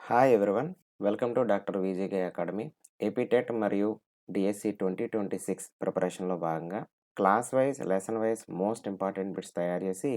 Hi everyone, welcome to doctor VJK academy. AP TET మరియు DSC 2026 ప్రిపరేషన్లో భాగంగా class wise, lesson wise most important bits తయారు చేసి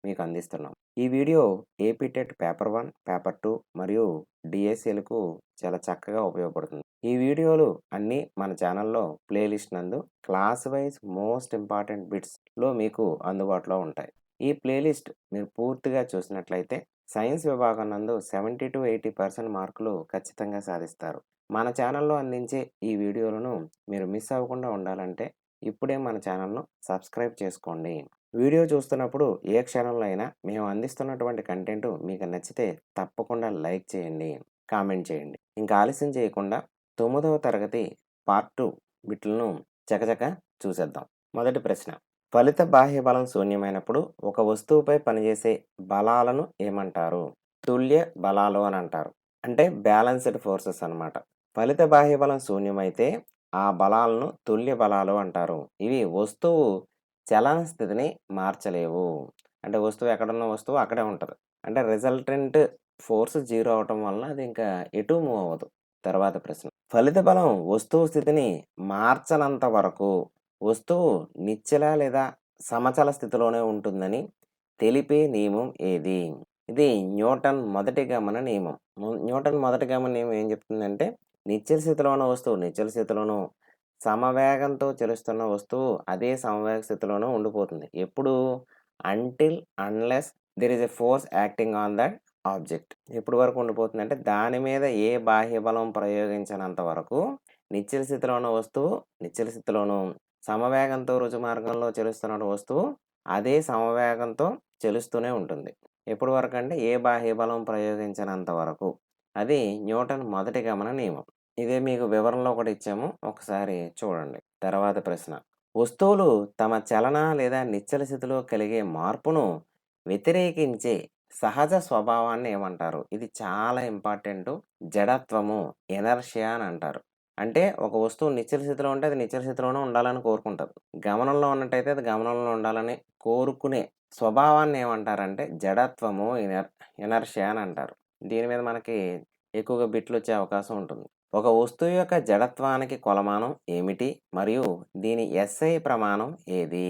మీకు అందిస్తున్నాం. ఈ video AP TET paper 1, paper 2 మరియు డిఎస్సిలకు చాలా చక్కగా ఉపయోగపడుతుంది. ఈ వీడియోలు అన్నీ మన ఛానల్లో ప్లేలిస్ట్ నందు క్లాస్ వైజ్ మోస్ట్ ఇంపార్టెంట్ బిట్స్లో మీకు అందుబాటులో ఉంటాయి. ఈ ప్లేలిస్ట్ మీరు పూర్తిగా చూసినట్లయితే సైన్స్ విభాగం నందు 70-80% మార్కులు ఖచ్చితంగా సాధిస్తారు. మన ఛానల్లో అందించే ఈ వీడియోలను మీరు మిస్ అవ్వకుండా ఉండాలంటే ఇప్పుడే మన ఛానల్ను సబ్స్క్రైబ్ చేసుకోండి. వీడియో చూస్తున్నప్పుడు ఏ క్షణంలో అయినా మేము అందిస్తున్నటువంటి కంటెంట్ మీకు నచ్చితే తప్పకుండా లైక్ చేయండి, కామెంట్ చేయండి. ఇంకా ఆలస్యం చేయకుండా 9వ తరగతి పార్ట్ 2 బిట్లను చకచక చూసేద్దాం. మొదటి ప్రశ్న: ఫలిత బాహ్య బలం శూన్యమైనప్పుడు ఒక వస్తువుపై పనిచేసే బలాలను ఏమంటారు? తుల్య బలాలు అని అంటారు. అంటే బ్యాలెన్స్డ్ ఫోర్సెస్ అన్నమాట. ఫలిత బాహ్య బలం శూన్యమైతే ఆ బలాలను తుల్య బలాలు అంటారు. ఇవి వస్తువు చలన స్థితిని మార్చలేవు. అంటే వస్తువు ఎక్కడున్న వస్తువు అక్కడే ఉంటుంది. అంటే రిజల్టెంట్ ఫోర్స్ 0 అవటం వలన అది ఇంకా ఎటు మూవ్ అవ్వదు. తర్వాత ప్రశ్న: ఫలిత బలం వస్తువు స్థితిని మార్చనంత వరకు వస్తువు నిశ్చల లేదా సమచల స్థితిలోనే ఉంటుందని తెలిపే నియమం ఏది? ఇది న్యూటన్ మొదటి గమన నియమం. న్యూటన్ మొదటి గమన నియమం ఏం చెప్తుందంటే నిశ్చల స్థితిలో ఉన్న వస్తువు నిశ్చల స్థితిలోనూ, సమవేగంతో చలిస్తున్న వస్తువు అదే సమవేగ స్థితిలోనూ ఉండిపోతుంది. ఎప్పుడు? Until unless there is a force acting on that object. ఎప్పుడు వరకు ఉండిపోతుంది అంటే దాని మీద ఏ బాహ్య బలం ప్రయోగించినంత వరకు నిశ్చల స్థితిలో ఉన్న వస్తువు నిశ్చల స్థితిలోనూ, సమవేగంతో రుజుమార్గంలో చలిస్తున్న వస్తువు అదే సమవేగంతో చలిస్తూనే ఉంటుంది. ఎప్పటి వరకు అంటే ఏ బాహ్య బలం ప్రయోగించినంత వరకు. అది న్యూటన్ మొదటి గమన నియమం. ఇదే మీకు వివరణలో కూడా ఇచ్చాము, ఒకసారి చూడండి. తర్వాత ప్రశ్న: వస్తువులు తమ చలన లేదా నిశ్చల స్థితిలో కలిగే మార్పును వ్యతిరేకించే సహజ స్వభావాన్ని ఏమంటారు? ఇది చాలా ఇంపార్టెంట్. జడత్వము, ఎనర్షియా అని అంటారు. అంటే ఒక వస్తువు నిశ్చల స్థితిలో ఉంటే అది నిశ్చల స్థితిలోనే ఉండాలని కోరుకుంటుంది. గమనంలో ఉన్నట్టయితే అది గమనంలో ఉండాలని కోరుకునే స్వభావాన్ని ఏమంటారంటే జడత్వము, ఎనర్షియా అని అంటారు. దీని మీద మనకి ఎక్కువగా బిట్లు వచ్చే అవకాశం ఉంటుంది. ఒక వస్తువు యొక్క జడత్వానికి కొలమానం ఏమిటి మరియు దీని ఎస్ఐ ప్రమాణం ఏది?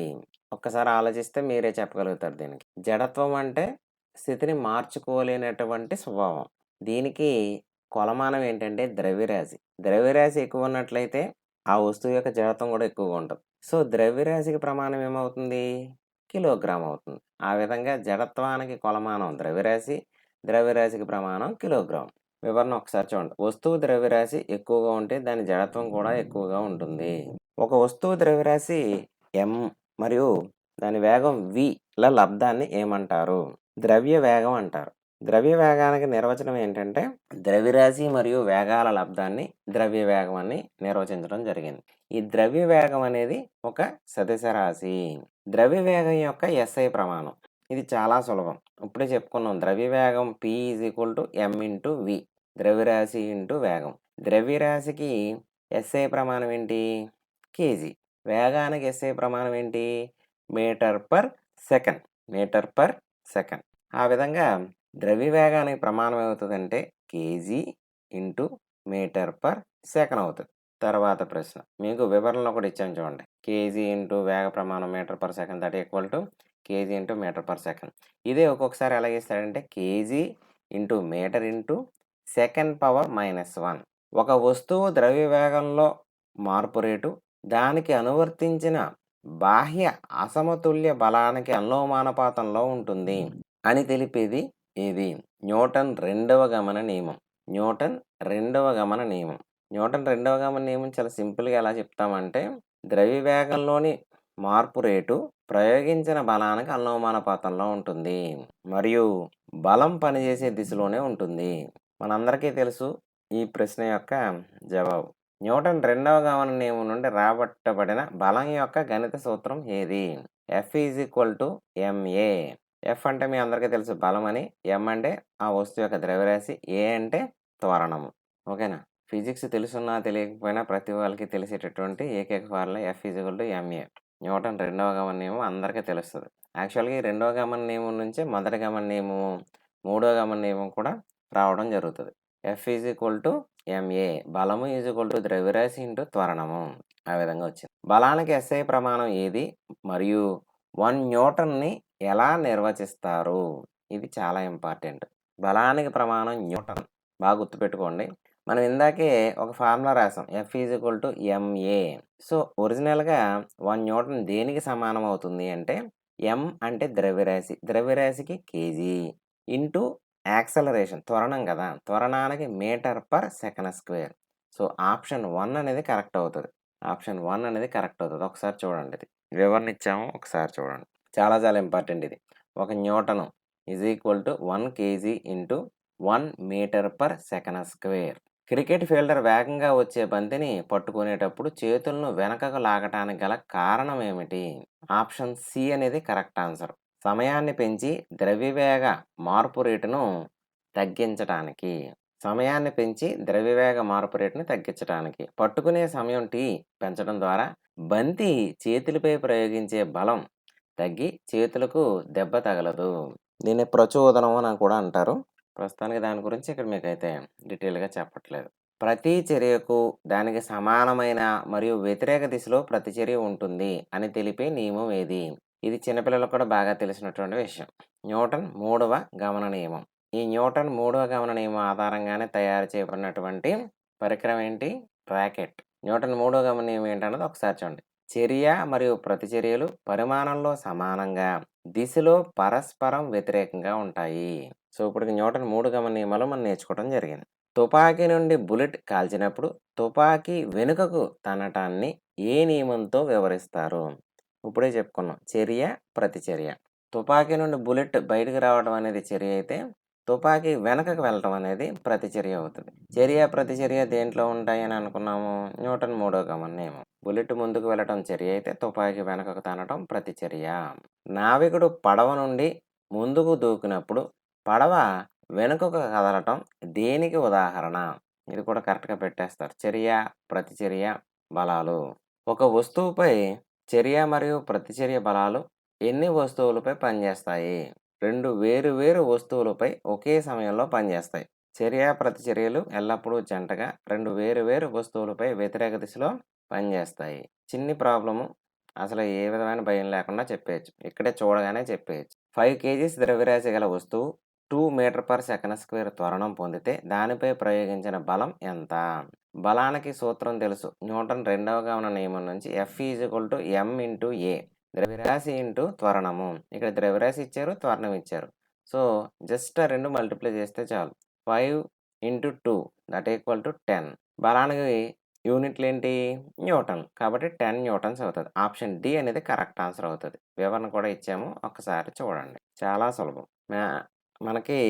ఒక్కసారి ఆలోచిస్తే మీరే చెప్పగలుగుతారు దీనికి. జడత్వం అంటే స్థితిని మార్చుకోలేనటువంటి స్వభావం. దీనికి కొలమానం ఏంటంటే ద్రవ్యరాశి. ద్రవ్యరాశి ఎక్కువ ఉన్నట్లయితే ఆ వస్తువు యొక్క జడత్వం కూడా ఎక్కువగా ఉంటుంది. సో ద్రవ్యరాశికి ప్రమాణం ఏమవుతుంది? కిలోగ్రామ్ అవుతుంది. ఆ విధంగా జడత్వానికి కొలమానం ద్రవ్యరాశి, ద్రవ్యరాశికి ప్రమాణం కిలోగ్రామ్. వివరణ ఒకసారి చూడండి. వస్తువు ద్రవ్యరాశి ఎక్కువగా ఉంటే దాని జడత్వం కూడా ఎక్కువగా ఉంటుంది. ఒక వస్తువు ద్రవ్యరాశి m మరియు దాని వేగం v లబ్ధాన్ని ఏమంటారు? ద్రవ్య వేగం అంటారు. ద్రవ్య వేగానికి నిర్వచనం ఏంటంటే ద్రవ్యరాశి మరియు వేగాల లబ్ధాన్ని ద్రవ్య వేగం అని నిర్వచించడం జరిగింది. ఈ ద్రవ్య వేగం అనేది ఒక సదిశ రాశి. ద్రవ్య వేగం యొక్క ఎస్ఐ ప్రమాణం ఇది చాలా సులభం. ఇప్పుడే చెప్పుకున్నాం. ద్రవ్య వేగం p = m × v. ద్రవ్యరాశి ఇంటూ వేగం. ద్రవ్యరాశికి ఎస్ఐ ప్రమాణం ఏంటి? కేజీ. వేగానికి ఎస్ఐ ప్రమాణం ఏంటి? మీటర్/సెకండ్. మీటర్/సెకండ్. ఆ విధంగా ద్రవ్య వేగానికి ప్రమాణం ఏమవుతుందంటే కేజీ ఇంటూ మీటర్/సెకండ్ అవుతుంది. తర్వాత ప్రశ్న మీకు వివరణలో కూడా ఇచ్చాను చూడండి. కేజీ ఇంటూ వేగ ప్రమాణం metre second that equal to kg into metre second. ఇదే ఒక్కొక్కసారి ఎలాగ ఇస్తాడంటే kg into metre into second power -1. ఒక వస్తువు ద్రవ్య వేగంలో మార్పు రేటు దానికి అనువర్తించిన బాహ్య అసమతుల్య బలానికి అనులోమానుపాతంలో ఉంటుంది అని తెలిపేది ఏది? న్యూటన్ రెండవ గమన నియమం. న్యూటన్ రెండవ గమన నియమం. న్యూటన్ రెండవ గమన నియమం చాలా సింపుల్గా ఎలా చెప్తామంటే ద్రవ్య వేగంలోని మార్పు రేటు ప్రయోగించిన బలానికి అనులోమానుపాతంలో ఉంటుంది మరియు బలం పనిచేసే దిశలోనే ఉంటుంది. మనందరికీ తెలుసు ఈ ప్రశ్న యొక్క జవాబు. న్యూటన్ రెండవ గమన నియమం నుండి రాబట్టబడిన బలం యొక్క గణిత సూత్రం ఏది? F = ma. F అంటే మీ అందరికీ తెలుసు బలం అని, m అంటే ఆ వస్తువు యొక్క ద్రవ్యరాశి, a అంటే త్వరణము. ఓకేనా? ఫిజిక్స్ తెలుసున్నా తెలియకపోయినా ప్రతి వాళ్ళకి తెలిసేటటువంటి ఏకైక ఫార్ములా F = ma. న్యూటన్ రెండవ గమన నియమం అందరికీ తెలుస్తుంది. యాక్చువల్గా ఈ రెండవ గమన నియమం నుంచే మొదటి గమన నియమము, మూడో గమన నియమం కూడా రావడం జరుగుతుంది. F is equal to MA. బలము ఈజ్ ఈక్వల్ టు ద్రవ్యరాశి ఇంటూ త్వరణము. ఆ విధంగా వచ్చింది. బలానికి ఎస్ఐ ప్రమాణం ఏది మరియు 1 న్యూటన్ని ఎలా నిర్వచిస్తారు? ఇది చాలా ఇంపార్టెంట్. బలానికి ప్రమాణం న్యూటన్. బాగా గుర్తుపెట్టుకోండి. మనం ఇందాకే ఒక ఫార్ములా రాసాం. F is equal to MA. So, ఒరిజినల్‌గా 1 న్యూటన్ దేనికి సమానం అవుతుంది అంటే, ఎం అంటే ద్రవ్యరాశి. ద్రవ్యరాశికి కేజీ ఇంటూ యాక్సలరేషన్ త్వరణం కదా! త్వరణానికి metre per second square. So, option 1 అనేది కరెక్ట్ అవుతది. ఆప్షన్ 1 అనేది కరెక్ట్ అవుతది. ఒకసారి చూడండి ఇది. వివరణ ఇచ్చాము. ఒకసారి చూడండి. చాలా చాలా ఇంపార్టెంట్ ఇది. ఒక newton is equal to 1 KG into 1 metre per second square. Cricket fielder వేగంగా వచ్చే బంతిని పట్టుకునేటప్పుడు చేతులను వెనకకు లాగటానికి గల కారణం ఏమిటి? ఆప్షన్ సి అనేది కరెక్ట్ ఆన్సర్. సమయాన్ని పెంచి ద్రవ్యవేగ మార్పు రేటును తగ్గించటానికి. సమయాన్ని పెంచి ద్రవ్యవేగ మార్పు రేటును తగ్గించటానికి. పట్టుకునే సమయం టీ పెంచడం ద్వారా బంతి చేతులపై ప్రయోగించే బలం తగ్గి చేతులకు దెబ్బ తగలదు. దీన్ని ప్రచోదనం అని కూడా అంటారు. ప్రస్తుతానికి దాని గురించి ఇక్కడ మీకైతే డీటెయిల్‌గా చెప్పట్లేదు. ప్రతి చర్యకు దానికి సమానమైన మరియు వ్యతిరేక దిశలో ప్రతిచర్య ఉంటుంది అని తెలిపే నియమం ఏది? ఇది చిన్నపిల్లలకు కూడా బాగా తెలిసినటువంటి విషయం. న్యూటన్ మూడవ గమన నియమం. ఈ న్యూటన్ మూడవ గమన నియమం ఆధారంగానే తయారు చేయబడినటువంటి పరికరం ఏంటి? రాకెట్. న్యూటన్ మూడవ గమన నియమం ఏంటన్నది ఒకసారి చూడండి. చర్య మరియు ప్రతిచర్యలు పరిమాణంలో సమానంగా, దిశలో పరస్పరం వ్యతిరేకంగా ఉంటాయి. సో, ఇప్పటికి న్యూటన్ 3 గమన నియమాలు మనం నేర్చుకోవడం జరిగింది. తుపాకీ నుండి బుల్లెట్ కాల్చినప్పుడు తుపాకీ వెనుకకు తన్నటాన్ని ఏ నియమంతో వివరిస్తారు? ఇప్పుడే చెప్పుకున్నాం. చర్య, ప్రతిచర్య. తుపాకీ నుండి బుల్లెట్ బయటకు రావడం అనేది చర్య అయితే, తుపాకీ వెనకకు వెళ్ళటం అనేది ప్రతిచర్య అవుతది. చర్య, ప్రతిచర్య దేంట్లో ఉంటాయని అనుకున్నాము? న్యూటన్ మూడో గమన నియమం. బుల్లెట్ ముందుకు వెళ్ళటం చర్య అయితే, తుపాకీ వెనకకు తన్నటం ప్రతిచర్య. నావికుడు పడవ నుండి ముందుకు దూకినప్పుడు పడవ వెనుకకు కదలటం దేనికి ఉదాహరణ? ఇది కూడా కరెక్ట్‌గా పెట్టేస్తారు. చర్య, ప్రతిచర్య, బలాలు. ఒక వస్తువుపై చర్య మరియు ప్రతిచర్య బలాలు ఎన్ని వస్తువులపై పనిచేస్తాయి? 2 వేరు వేరు వస్తువులపై ఒకే సమయంలో పనిచేస్తాయి. చర్య, ప్రతిచర్యలు ఎల్లప్పుడూ జంటగా 2 వేరు వేరు వస్తువులపై వ్యతిరేక దిశలో పనిచేస్తాయి. చిన్ని ప్రాబ్లము. అసలు ఏ విధమైన భయం లేకుండా చెప్పేయొచ్చు. ఇక్కడే చూడగానే చెప్పేయొచ్చు. 5 కేజీస్ ద్రవ్యరాశి గల వస్తువు 2 మీటర్ పర్ సెకండ్ స్క్వేర్ త్వరణం పొందితే దానిపై ప్రయోగించిన బలం ఎంత? బలానికి సూత్రం తెలుసు. న్యూటన్ రెండవ గమన నియమం నుంచి F is equal to M into A. ద్రవ్యరాశి ఇంటూ త్వరణము. ఇక్కడ ద్రవ్యరాశి ఇచ్చారు, త్వరణం ఇచ్చారు. సో, జస్ట్ ఆ 2 మల్టిప్లై చేస్తే చాలు. 5 ఇంటూ 2 దట్ ఈక్వల్ టు 10. బలానికి యూనిట్లు ఏంటి? న్యూటన్. కాబట్టి 10 న్యూటన్స్ అవుతది. ఆప్షన్ డి అనేది కరెక్ట్ ఆన్సర్ అవుతది. వివరణ కూడా ఇచ్చాము. ఒక్కసారి చూడండి. చాలా సులభం. మనకి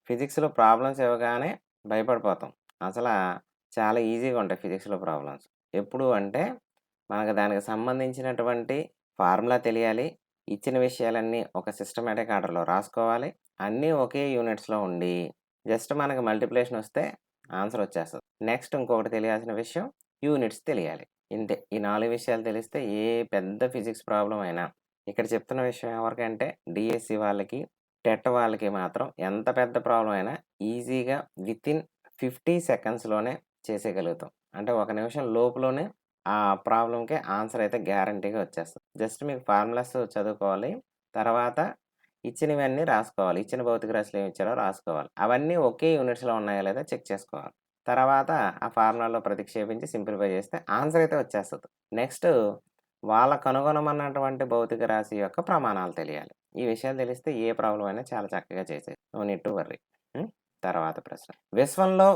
ఫిజిక్స్‌లో ప్రాబ్లమ్స్ ఇవ్వగానే భయపడిపోతాం. చాలా ఈజీగా ఉంటాయి ఫిజిక్స్‌లో ప్రాబ్లమ్స్. ఎప్పుడు అంటే మనకు దానికి సంబంధించినటువంటి ఫార్ములా తెలియాలి. ఇచ్చిన విషయాలన్నీ ఒక సిస్టమాటిక్ ఆర్డర్‌లో రాసుకోవాలి. అన్నీ ఒకే యూనిట్స్‌లో ఉండి జస్ట్ మనకు మల్టిప్లికేషన్ వస్తే ఆన్సర్ వచ్చేస్తది. నెక్స్ట్ ఇంకొకటి తెలియాల్సిన విషయం యూనిట్స్ తెలియాలి. ఇంతే. ఈ 4 విషయాలు తెలిస్తే ఏ పెద్ద ఫిజిక్స్ ప్రాబ్లమ్ అయినా ఇక్కడ చెప్తున్న విషయం ఎవరికంటే డీఎస్సీ వాళ్ళకి, టెట్ వాళ్ళకి మాత్రం ఎంత పెద్ద ప్రాబ్లమ్ అయినా ఈజీగా వితిన్ 50 సెకండ్స్‌లోనే చేసేయగలుగుతాం. అంటే ఒక నిమిషం లోపులోనే ఆ ప్రాబ్లమ్‌కి ఆన్సర్ అయితే గ్యారంటీగా వచ్చేస్తది. జస్ట్ మీకు ఫార్ములాస్ చదువుకోవాలి. తర్వాత ఇచ్చినవన్నీ రాసుకోవాలి. ఇచ్చిన భౌతిక రాశులు ఏమి ఇచ్చారో రాసుకోవాలి. అవన్నీ ఒకే యూనిట్స్‌లో ఉన్నాయా లేదా చెక్ చేసుకోవాలి. తర్వాత ఆ ఫార్ములాలో ప్రతిక్షేపించి సింప్లిఫై చేస్తే ఆన్సర్ అయితే వచ్చేస్తది. నెక్స్ట్ వాళ్ళ కనుగొనమన్నటువంటి భౌతిక రాశి యొక్క ప్రమాణాలు తెలియాలి. ఈ విషయాలు తెలిస్తే ఏ ప్రాబ్లమ్ అయినా చాలా చక్కగా చేసేయొచ్చు. No need to worry. తర్వాత ప్రశ్న. విశ్వంలో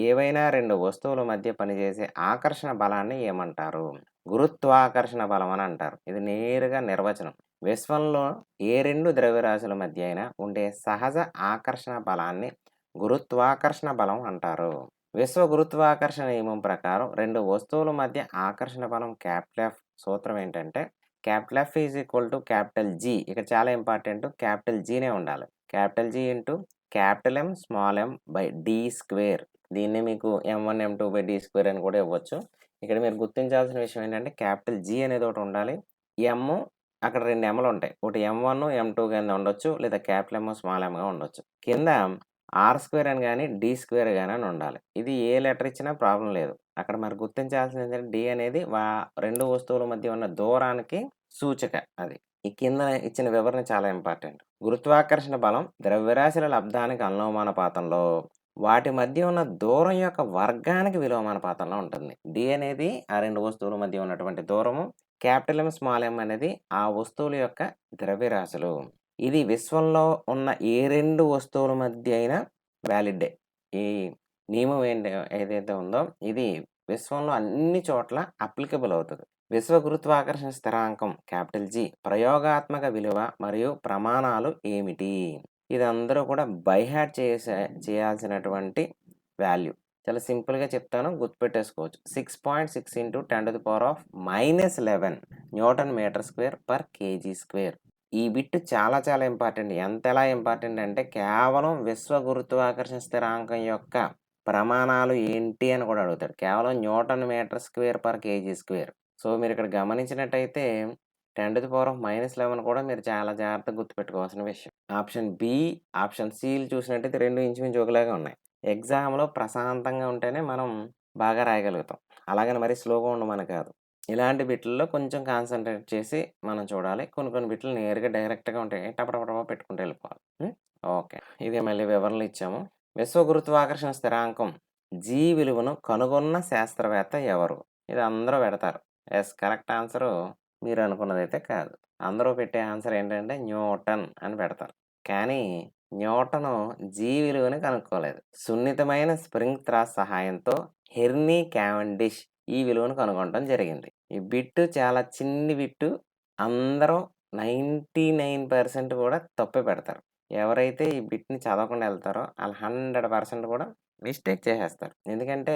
ఏవైనా 2 వస్తువుల మధ్య పనిచేసే ఆకర్షణ బలాన్ని ఏమంటారు? గురుత్వాకర్షణ బలం అని అంటారు. ఇది నేరుగా నిర్వచనం. విశ్వంలో ఏ 2 ద్రవ్యరాశుల మధ్య అయినా ఉండే సహజ ఆకర్షణ బలాన్ని గురుత్వాకర్షణ బలం అంటారు. విశ్వ గురుత్వాకర్షణ నియమం ప్రకారం 2 వస్తువుల మధ్య ఆకర్షణ బలం F సూత్రం ఏంటంటే F is equal to G. ఇక్కడ చాలా ఇంపార్టెంట్. Gనే ఉండాలి. G into M small m by d square. దీన్ని మీకు M1 M2 by d square అని కూడా ఇవ్వచ్చు. ఇక్కడ మీరు గుర్తించాల్సిన విషయం ఏంటంటే G అనేది ఒకటి ఉండాలి. M అక్కడ 2 Mలు ఉంటాయి. ఒకటి M1, M2 కింద ఉండొచ్చు లేదా M స్మాల్ mగా ఉండొచ్చు. కింద r² అని గాని, d² గాని అని ఉండాలి. ఇది ఏ లెటర్ ఇచ్చినా ప్రాబ్లమ్ లేదు. అక్కడ మరి గుర్తించాల్సింది ఏంటంటే d అనేది 2 వస్తువుల మధ్య ఉన్న దూరానికి సూచిక అది. ఈ కింద ఇచ్చిన వివరణ చాలా ఇంపార్టెంట్. గురుత్వాకర్షణ బలం ద్రవ్యరాశుల లబ్ధానికి అనులోమానుపాతంలో వాటి మధ్య ఉన్న దూరం యొక్క వర్గానికి విలోమానుపాతంలో ఉంటుంది. d అనేది ఆ 2 వస్తువుల మధ్య ఉన్నటువంటి దూరము. M, m అనేది ఆ వస్తువుల యొక్క ద్రవ్యరాశులు. ఇది విశ్వంలో ఉన్న ఏ 2 వస్తువుల మధ్య అయినా వ్యాలిడే. ఈ నియమం ఏదైతే ఉందో ఇది విశ్వంలో అన్ని చోట్ల అప్లికబుల్ అవుతది. విశ్వ గురుత్వాకర్షణ స్థిరాంకం G ప్రయోగాత్మక విలువ మరియు ప్రమాణాలు ఏమిటి? ఇది అందరూ కూడా బై హార్ట్ చేయాల్సినటువంటి వాల్యూ. చాలా సింపుల్‌గా చెప్తాను, గుర్తుపెట్టేసుకోవచ్చు. 6.6 × 10⁻11 newton metre square per KG square. ఈ బిట్ చాలా చాలా ఇంపార్టెంట్. ఎంతలా ఇంపార్టెంట్ అంటే కేవలం విశ్వ గురుత్వాకర్షణ స్థిరాంకం యొక్క ప్రమాణాలు ఏంటి అని కూడా అడుగుతాడు. కేవలం newton metre square per KG square. So మీరు ఇక్కడ గమనించినట్టయితే 10⁻11 కూడా మీరు చాలా జాగ్రత్తగా గుర్తుపెట్టుకోవాల్సిన విషయం. ఆప్షన్ బి, ఆప్షన్ సిలు చూసినట్టయితే 2 ఇంచుమించు ఒకలాగా ఉన్నాయి. ఎగ్జామ్‌లో ప్రశాంతంగా ఉంటేనే మనం బాగా రాయగలుగుతాం. అలాగని మరీ స్లోగా ఉండమని కాదు. ఇలాంటి బిట్లలో కొంచెం కాన్సంట్రేట్ చేసి మనం చూడాలి. కొన్ని బిట్లు నేరుగా డైరెక్ట్‌గా ఉంటాయి. టపటపటపా పెట్టుకుంటూ వెళ్ళిపోవాలి. ఓకే. ఇదే మళ్ళీ వివరణలు ఇచ్చాము. విశ్వ గురుత్వాకర్షణ స్థిరాంకం G విలువను కనుగొన్న శాస్త్రవేత్త ఎవరు? ఇది అందరూ పెడతారు. యెస్, కరెక్ట్ ఆన్సరు మీరు అనుకున్నదైతే కాదు. అందరూ పెట్టే ఆన్సర్ ఏంటంటే న్యూటన్ అని పెడతారు. కానీ న్యూటను G విలువని కనుక్కోలేదు. సున్నితమైన స్ప్రింగ్ త్రాస్ సహాయంతో హెర్నీ క్యావెండిష్ ఈ విలువను కనుగొనడం జరిగింది. ఈ బిట్టు చాలా చిన్ని బిట్టు. అందరూ 99% కూడా తప్పే పెడతారు. ఎవరైతే ఈ బిట్‌ని చదవకుండా ఎళ్తారో ఆళ్ళు 100% కూడా మిస్టేక్ చేసేస్తారు. ఎందుకంటే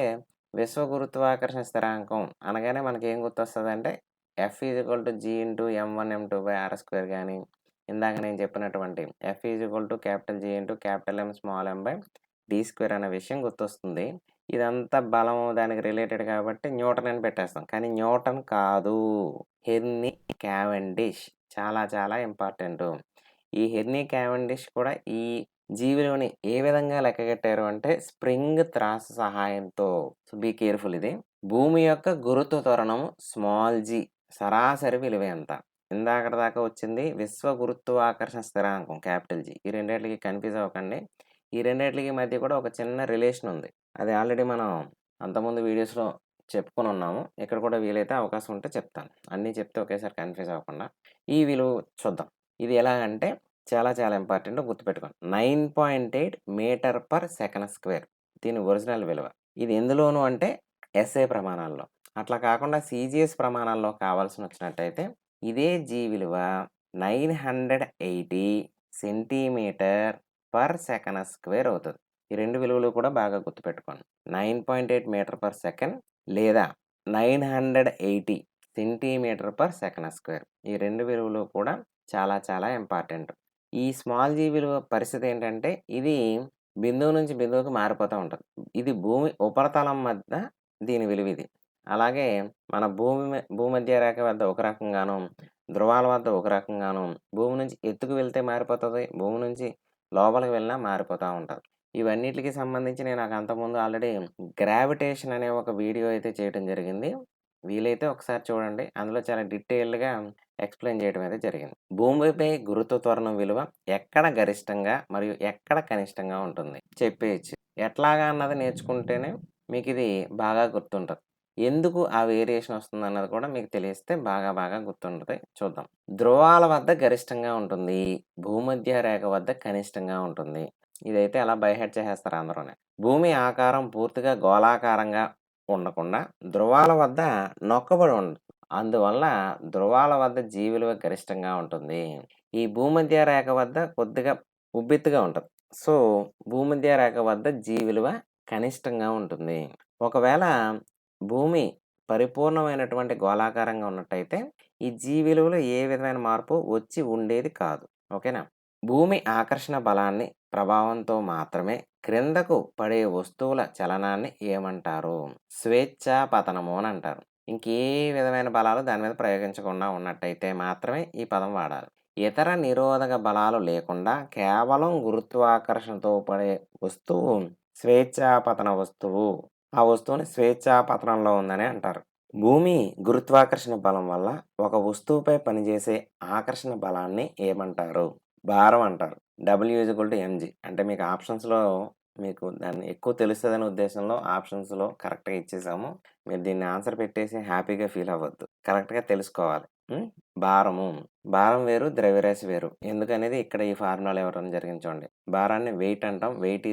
విశ్వ గురుత్వాకర్షణ స్థిరాంకం అనగానే మనకేం గుర్తొస్తదంటే F g/m1m2/r² గాని, ఇందాక నేను చెప్పినటువంటి F g/M/d² అనే విషయం గుర్తొస్తుంది. ఇదంతా బలం దానికి రిలేటెడ్ కాబట్టి న్యూటన్ అని పెట్టేస్తాం. కానీ న్యూటన్ కాదు. హెర్నీ క్యావెండిష్ చాలా చాలా ఇంపార్టెంటు. ఈ హెర్నీ క్యావెండిష్ కూడా ఈ G విలువని ఏ విధంగా లెక్కగట్టారు అంటే స్ప్రింగ్ త్రాసు సహాయంతో. సో బీ కేర్‌ఫుల్ ఇది. భూమి యొక్క గురుత్వ త్వరణం g సరాసరి విలువ ఎంత? ఇందాకటి దాకా వచ్చింది విశ్వ గురుత్వాకర్షణ స్థిరాంకం G. ఈ రెండిట్లకి కన్‌ఫ్యూజ్ అవ్వకండి. ఈ రెండిట్లకి మధ్య కూడా ఒక చిన్న రిలేషన్ ఉంది. అది ఆల్రెడీ మనం అంతకుముందు వీడియోస్‌లో చెప్పుకొని ఉన్నాము. ఇక్కడ కూడా వీలైతే అవకాశం ఉంటే చెప్తాను. అన్నీ చెప్తే ఒకేసారి కన్‌ఫ్యూజ్ అవ్వకుండా. ఈ విలువ చూద్దాం. ఇది ఎలాగంటే చాలా చాలా ఇంపార్టెంట్, గుర్తుపెట్టుకోండి. 9.8 మీటర్/సెకండ్ స్క్వేర్ దీని ఒరిజినల్ విలువ. ఇది ఎందులోను అంటే ఎస్ఐ ప్రమాణాల్లో. అట్లా కాకుండా CGS ప్రమాణాల్లో కావాల్సినొచ్చినట్టయితే ఇదే G విలువ 980 సెంటీమీటర్/సెకండ్ స్క్వేర్ అవుతది. ఈ 2 విలువలు కూడా బాగా గుర్తుపెట్టుకోండి. 9.8 మీటర్/సెకండ్ లేదా 980 సెంటీమీటర్/సెకండ్ స్క్వేర్. ఈ 2 విలువలు కూడా చాలా చాలా ఇంపార్టెంట్. ఈ g విలువ పరిస్థితి ఏంటంటే ఇది బిందువు నుంచి బిందువుకి మారిపోతా ఉంటది. ఇది భూమి ఉపరితలం మధ్య దీని విలువ ఇది. అలాగే మన భూమధ్య రేఖ వద్ద ఒక రకంగాను, ధృవాల వద్ద ఒక రకంగాను, భూమి నుంచి ఎత్తుకు వెళ్తే మారిపోతది. భూమి నుంచి లోపలికి వెళ్ళినా మారిపోతా ఉంటది. ఇవన్నిట్లికి సంబంధించి నేను నాకు అంతకుముందు ఆల్రెడీ గ్రావిటేషన్ అనే ఒక వీడియో అయితే చేయడం జరిగింది. వీలైతే ఒకసారి చూడండి. అందులో చాలా డీటెయిల్డ్‌గా ఎక్స్‌ప్లెయిన్ చేయడం అయితే జరిగింది. భూమిపై గురుత్వ త్వరణం విలువ ఎక్కడ గరిష్టంగా మరియు ఎక్కడ కనిష్టంగా ఉంటుంది చెప్పేయచ్చు. ఎట్లాగా అన్నది నేర్చుకుంటేనే మీకిది బాగా గుర్తుంటది. ఎందుకు ఆ వేరియేషన్ వస్తుందన్నది కూడా మీకు తెలిస్తే బాగా గుర్తుంటది. చూద్దాం. ధృవాల వద్ద గరిష్టంగా ఉంటుంది. భూమధ్య రేఖ వద్ద కనిష్టంగా ఉంటుంది. ఇదైతే అలా బై హార్ట్ చేసేస్తారు అందరూని. భూమి ఆకారం పూర్తిగా గోళాకారంగా ఉండకుండా ధృవాల వద్ద నొక్కబడి ఉంటుంది. అందువల్ల ధృవాల వద్ద G విలువ గరిష్టంగా ఉంటుంది. ఈ భూమధ్య రేఖ వద్ద కొద్దిగా ఉబ్బెత్తుగా ఉంటది. సో భూమధ్య రేఖ వద్ద G విలువ కనిష్టంగా ఉంటుంది. ఒకవేళ భూమి పరిపూర్ణమైనటువంటి గోళాకారంగా ఉన్నట్టయితే ఈ G విలువలో ఏ విధమైన మార్పు వచ్చి ఉండేది కాదు. ఓకేనా? భూమి ఆకర్షణ బలాన్ని ప్రభావంతో మాత్రమే క్రిందకు పడే వస్తువుల చలనాన్ని ఏమంటారు? స్వేచ్ఛా పతనము అని అంటారు. ఇంకే విధమైన బలాలు దాని మీద ప్రయోగించకుండా ఉన్నట్టయితే మాత్రమే ఈ పదం వాడాలి. ఇతర నిరోధక బలాలు లేకుండా కేవలం గురుత్వాకర్షణతో పడే వస్తువు స్వేచ్ఛాపతన వస్తువు. ఆ వస్తువుని స్వేచ్ఛాపతనంలో ఉందని అంటారు. భూమి గురుత్వాకర్షణ బలం వల్ల ఒక వస్తువుపై పనిచేసే ఆకర్షణ బలాన్ని ఏమంటారు? భారం అంటారు. W=mg. అంటే మీకు ఆప్షన్స్‌లో మీకు దాన్ని ఎక్కువ తెలుస్తదనే ఉద్దేశంలో ఆప్షన్స్‌లో కరెక్ట్‌గా ఇచ్చేసాము. మీరు దీన్ని ఆన్సర్ పెట్టేసి హ్యాపీగా ఫీల్ అవ్వద్దు. కరెక్ట్‌గా తెలుసుకోవాలి. హ్మ్. భారము. భారం వేరు, ద్రవ్యరాశి వేరు. ఎందుకనేది ఇక్కడ ఈ ఫార్ములాలో ఇవ్వడం జరిగింది చూడండి. భారాన్ని వెయిట్ అంటాం. Wait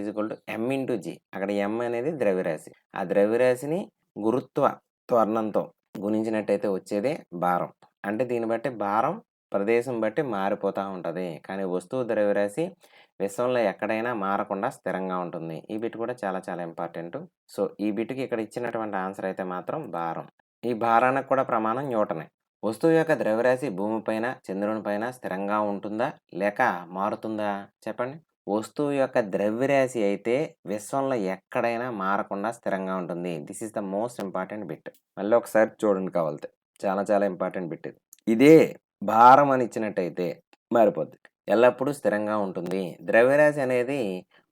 m/g. అక్కడ m అనేది ద్రవ్యరాశి. ఆ ద్రవ్యరాశిని గురుత్వ త్వరణంతో గుణించినట్టయితే వచ్చేదే భారం. అంటే దీన్ని బట్టి భారం ప్రదేశం బట్టి మారిపోతా ఉంటది. కానీ వస్తువు ద్రవ్యరాశి విశ్వంలో ఎక్కడైనా మారకుండా స్థిరంగా ఉంటుంది. ఈ బిట్ కూడా చాలా చాలా ఇంపార్టెంటు. సో, ఈ బిట్‌కి ఇక్కడ ఇచ్చినటువంటి ఆన్సర్ అయితే మాత్రం భారం. ఈ భారానికి కూడా ప్రమాణం న్యూటనే. వస్తువు యొక్క ద్రవ్యరాశి భూమిపైన, చంద్రునిపైన స్థిరంగా ఉంటుందా? లేక మారుతుందా? చెప్పండి. వస్తువు యొక్క ద్రవ్యరాశి అయితే విశ్వంలో ఎక్కడైనా మారకుండా స్థిరంగా ఉంటుంది. This is the most important bit. మళ్ళీ ఒకసారి చూడండి కావాలితే. చాలా చాలా ఇంపార్టెంట్ బిట్ ఇది. ఇదే భారం అని ఇచ్చినట్టయితే మారిపోద్ది. ఎల్లప్పుడూ స్థిరంగా ఉంటుంది. ద్రవ్యరాశి అనేది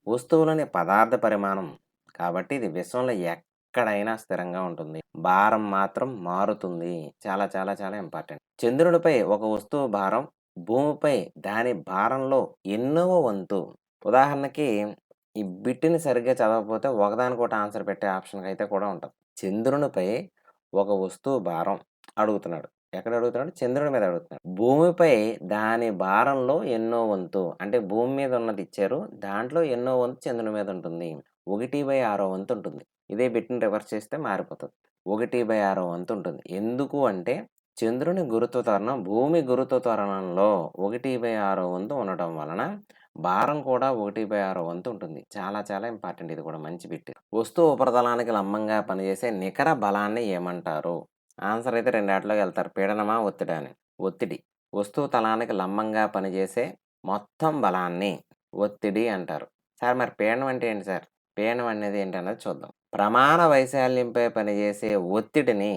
వస్తువులోని పదార్థ పరిమాణం. కాబట్టి ఇది విశ్వంలో ఎక్కడైనా స్థిరంగా ఉంటుంది. భారం మాత్రం మారుతుంది. చాలా చాలా చాలా ఇంపార్టెంట్. చంద్రుడిపై ఒక వస్తువు భారం భూమిపై దాని భారంలో ఎన్నవ వంతు. ఉదాహరణకి ఈ బిట్‌ని సరిగ్గా చదవకపోతే ఒకదానికొకటి ఆన్సర్ పెట్టే ఆప్షన్ అయితే కూడా ఉంటది. చంద్రునిపై ఒక వస్తువు భారం అడుగుతున్నాడు. ఎక్కడ అడుగుతున్నాడు? చంద్రుడి మీద అడుగుతున్నాడు. భూమిపై దాని భారంలో ఎన్నో వంతు. అంటే భూమి మీద ఉన్నది ఇచ్చారు. దాంట్లో ఎన్నో వంతు చంద్రుని మీద ఉంటుంది. 1/6 వంతు ఉంటుంది. ఇదే బిట్‌ని రివర్స్ చేస్తే మారిపోతది. 1/6 వంతు ఉంటుంది. ఎందుకు అంటే చంద్రుని గురుత్వ త్వరణం భూమి గురుత్వ త్వరణంలో 1/6 వంతు ఉండటం వలన భారం కూడా 1/6 వంతు ఉంటుంది. చాలా చాలా ఇంపార్టెంట్ ఇది కూడా మంచి బిట్. వస్తువు ఉపరితలానికి లంబంగా పనిచేసే నికర బలాన్ని ఏమంటారు? ఆన్సర్ అయితే 2 ఆటిలోకి వెళ్తారు. పీడనమా? ఒత్తిడా అని. ఒత్తిడి. వస్తువు తలానికి లంబంగా పనిచేసే మొత్తం బలాన్ని ఒత్తిడి అంటారు. సార్ మరి పీడనం అంటే ఏంటి సార్? పీడనం అనేది ఏంటన్నది చూద్దాం. ప్రమాణ వైశాల్యంపై పనిచేసే ఒత్తిడిని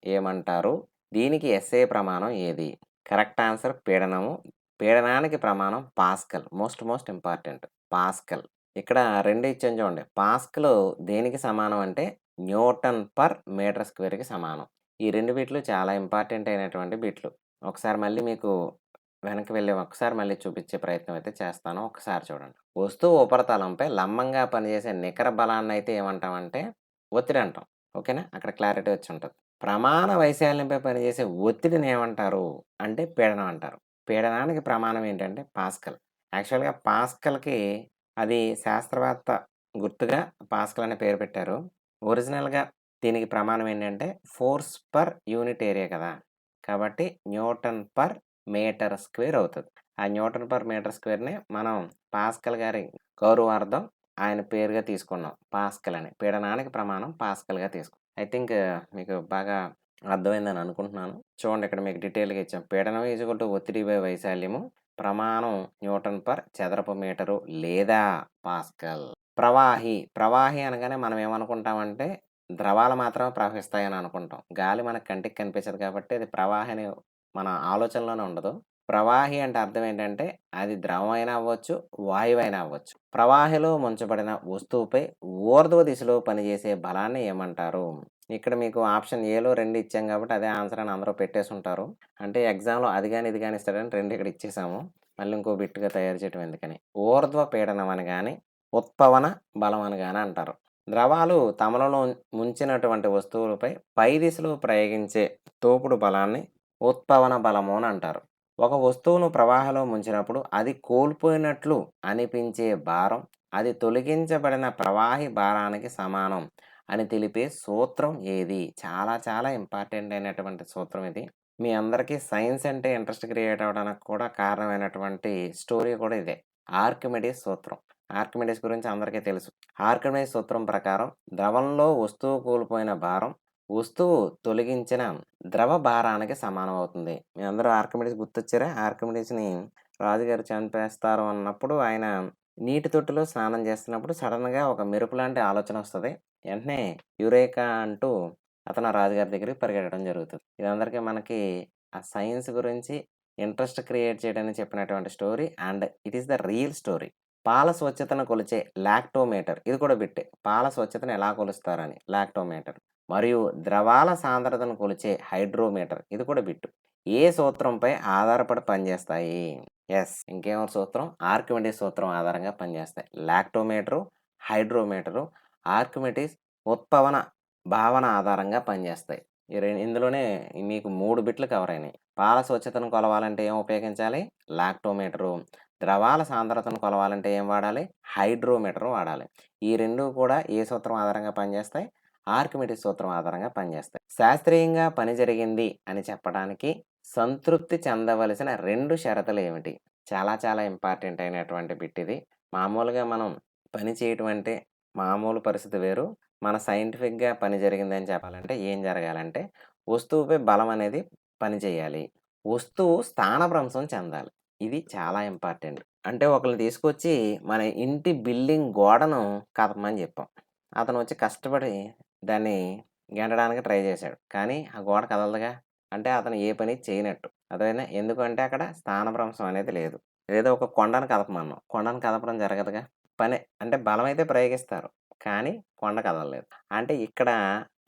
ఏమంటారు? దీనికి ఎస్ఐ ప్రమాణం ఏది? Correct answer పీడనము. పీడనానికి ప్రమాణం పాస్కల్. Most important. పాస్కల్. ఇక్కడ 2 ఇచ్చాను చూడండి. పాస్కల్ దేనికి సమానం అంటే న్యూటన్ పర్ మీటర్ స్క్వేర్‌కి సమానం. ఈ 2 బిట్లు చాలా ఇంపార్టెంట్ అయినటువంటి బిట్లు. ఒకసారి మళ్ళీ మీకు వెనక్కి వెళ్ళి ఒకసారి మళ్ళీ చూపించే ప్రయత్నం అయితే చేస్తాను. ఒకసారి చూడండి. వస్తువు ఉపరితలంపై లంబంగా పనిచేసే నికర బలాన్నయితే ఏమంటామంటే ఒత్తిడి అంటాం. ఓకేనా? అక్కడ క్లారిటీ వచ్చుంటది. ప్రమాణ వైశాల్యంపై పనిచేసే ఒత్తిడిని ఏమంటారు? అంటే పీడనం అంటారు. పీడనానికి ప్రమాణం ఏంటంటే పాస్కల్. యాక్చువల్‌గా పాస్కల్‌కి అది శాస్త్రవేత్త గుర్తుగా పాస్కల్ అనే పేరు పెట్టారు. ఒరిజినల్‌గా దీనికి ప్రమాణం ఏంటంటే ఫోర్స్ పర్ యూనిట్ ఏరియా కదా! కాబట్టి న్యూటన్ పర్ మీటర్ స్క్వేర్ అవుతది. ఆ న్యూటన్ పర్ మీటర్ స్క్వేర్‌ని మనం పాస్కల్ గారి గౌరవార్థం ఆయన పేరుగా తీసుకున్నాం. పాస్కల్ అని. పీడనానికి ప్రమాణం పాస్కల్‌గా తీసుకున్నాం. ఐ థింక్ మీకు బాగా అర్థమైందని అనుకుంటున్నాను. చూడండి ఇక్కడ మీకు డీటెయిల్‌గా ఇచ్చాం. పీడనం ఒత్తిడి బై వైశాల్యము. ప్రమాణం న్యూటన్ పర్ చదరపు మీటరు లేదా పాస్కల్. ప్రవాహి. ప్రవాహి అనగానే మనం ఏమనుకుంటామంటే ద్రవాలు మాత్రమే ప్రవహిస్తాయని అనుకుంటాం. గాలి మనకు కంటికి కనిపించదు కాబట్టి అది ప్రవాహి అని మన ఆలోచనలోనే ఉండదు. ప్రవాహి అంటే అర్థం ఏంటంటే అది ద్రవమైనా అవ్వచ్చు, వాయువైనా అవ్వచ్చు. ప్రవాహిలో ముంచబడిన వస్తువుపై ఊర్ధ్వ దిశలో పనిచేసే బలాన్ని ఏమంటారు? ఇక్కడ మీకు ఆప్షన్ ఏలో 2 ఇచ్చాం కాబట్టి అదే ఆన్సర్ అని అందరూ పెట్టేసుంటారు. అంటే ఎగ్జామ్‌లో అది గాని, ఇది గాని ఇస్తాడని 2 ఇక్కడ ఇచ్చేసాము. మళ్ళీ ఇంకో బిట్‌గా తయారు చేయటం ఎందుకని. ఊర్ధ్వ పీడనం అని గాని, ఉత్పవన బలం అని గాని అంటారు. ద్రవాలు తమలో ముంచినటువంటి వస్తువులపై పై దిశలో ప్రయోగించే తోపుడు బలాన్ని ఉత్పవన బలము అని అంటారు. ఒక వస్తువును ప్రవాహంలో ముంచినప్పుడు అది కోల్పోయినట్లు అనిపించే భారం అది తొలగించబడిన ప్రవాహి భారానికి సమానం అని తెలిపే సూత్రం ఏది? చాలా చాలా ఇంపార్టెంట్ అయినటువంటి సూత్రం ఇది. మీ అందరికీ సైన్స్ అంటే ఇంట్రెస్ట్ క్రియేట్ అవ్వడానికి కూడా కారణమైనటువంటి స్టోరీ కూడా ఇదే. ఆర్కిమెడీస్ సూత్రం. ఆర్కిమెడీస్ గురించి అందరికీ తెలుసు. ఆర్కిమెడీస్ సూత్రం ప్రకారం ద్రవంలో వస్తువు కోల్పోయిన భారం వస్తువు తొలగించిన ద్రవ భారానికి సమానం అవుతుంది. మీ అందరూ ఆర్కిమెడీస్ గుర్తొచ్చారా? ఆర్కిమెడీస్‌ని రాజుగారు చంపేస్తారు అన్నప్పుడు ఆయన నీటి తొట్టిలో స్నానం చేస్తున్నప్పుడు సడెన్‌గా ఒక మెరుపు లాంటి ఆలోచన వస్తది. వెంటనే యురేకా అంటూ అతను రాజుగారి దగ్గరికి పరిగెట్టడం జరుగుతది. ఇది అందరికీ మనకి ఆ సైన్స్ గురించి ఇంట్రెస్ట్ క్రియేట్ చేయడానికి చెప్పినటువంటి story and it is the real story. పాల స్వచ్ఛతను కొలిచే లాక్టోమీటర్ ఇది కూడా బిట్టే. పాల స్వచ్ఛతను ఎలా కొలుస్తారని లాక్టోమీటర్. మరియు ద్రవాల సాంద్రతను కొలిచే హైడ్రోమీటర్ ఇది కూడా బిట్టు. ఏ సూత్రంపై ఆధారపడి పనిచేస్తాయి? ఇంకేమో సూత్రం? ఆర్కిమిడీస్ సూత్రం ఆధారంగా పనిచేస్తాయి. లాక్టోమీటరు, హైడ్రోమీటరు, ఆర్కిమిడీస్ ఉత్పవన భావన ఆధారంగా పనిచేస్తాయి. ఇందులోనే మీకు 3 బిట్లు కవర్ అయినాయి. పాల స్వచ్ఛతను కొలవాలంటే ఏం ఉపయోగించాలి? లాక్టోమీటరు. ద్రవాల సాంద్రతను కొలవాలంటే ఏం వాడాలి? హైడ్రోమీటర్ వాడాలి. ఈ 2 కూడా ఏ సూత్రం ఆధారంగా పనిచేస్తాయి? ఆర్కిమిడీస్ సూత్రం ఆధారంగా పనిచేస్తాయి. శాస్త్రీయంగా పని జరిగింది అని చెప్పడానికి సంతృప్తి చెందవలసిన 2 షరతులు ఏమిటి? చాలా ఇంపార్టెంట్ అయినటువంటి బిట్ ఇది. మామూలుగా మనం పని చేయటం అంటే మామూలు పరిస్థితి వేరు. మన సైంటిఫిక్‌గా పని జరిగిందని చెప్పాలంటే ఏం జరగాలంటే వస్తువుపై బలం అనేది పని చేయాలి. వస్తువు స్థానభ్రంశం చెందాలి. ఇది చాలా ఇంపార్టెంట్. అంటే ఒకళ్ళని తీసుకొచ్చి మన ఇంటి బిల్డింగ్ గోడను కదపమని చెప్పాం. అతను వచ్చి కష్టపడి దాన్ని గెంటడానికి ట్రై చేశాడు. కానీ ఆ గోడ కదలదుగా. అంటే అతను ఏ పని చేయనట్టు. అర్థమైందా? ఎందుకంటే అక్కడ స్థానభ్రంశం అనేది లేదు. ఏదో ఒక కొండను కదపమన్నాం. కొండను కదపడం జరగదుగా. అంటే బలమైతే ప్రయోగిస్తారు. కానీ కొండ కదలలేదు. అంటే ఇక్కడ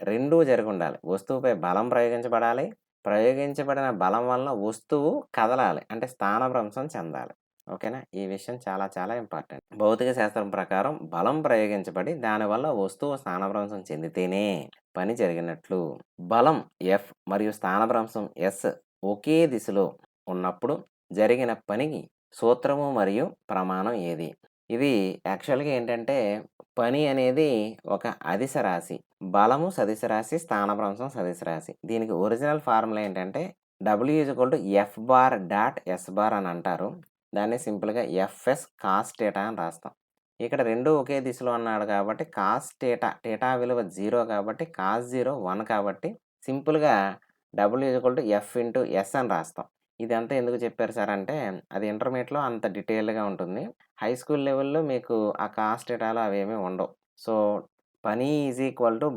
2 జరిగుండాలి. వస్తువుపై బలం ప్రయోగించబడాలి. ప్రయోగించబడిన బలం వలన వస్తువు కదలాలి. అంటే స్థానభ్రంశం చెందాలి. ఓకేనా? ఈ విషయం చాలా ఇంపార్టెంట్. భౌతిక శాస్త్రం ప్రకారం బలం ప్రయోగించబడి దానివల్ల వస్తువు స్థానభ్రంశం చెందితేనే పని జరిగినట్లు. బలం F మరియు స్థానభ్రంశం S ఒకే దిశలో ఉన్నప్పుడు జరిగిన పనికి సూత్రము మరియు ప్రమాణం ఏది? ఇది యాక్చువల్‌గా ఏంటంటే పని అనేది ఒక అదిశ రాశి. బలము సదిశ రాశి, స్థానభ్రంశం సదిశ రాశి. దీనికి ఒరిజినల్ ఫార్ములా ఏంటంటే W=F⁻.S⁻ అని అంటారు. దాన్ని సింపుల్‌గా Fs కాస్ థీటా అని రాస్తాం. ఇక్కడ 2 ఒకే దిశలో అన్నాడు కాబట్టి కాస్ థీటా విలువ 0 కాబట్టి కాస్ 0 1 కాబట్టి సింపుల్‌గా W=F∗S అని రాస్తాం. ఇదంతా ఎందుకు చెప్పారు సార్ అంటే అది ఇంటర్మీడియేట్‌లో అంత డీటెయిల్డ్‌గా ఉంటుంది. హై స్కూల్ లెవెల్‌లో మీకు ఆ కాస్ థీటాలు అవేమీ ఉండవు. సో, పని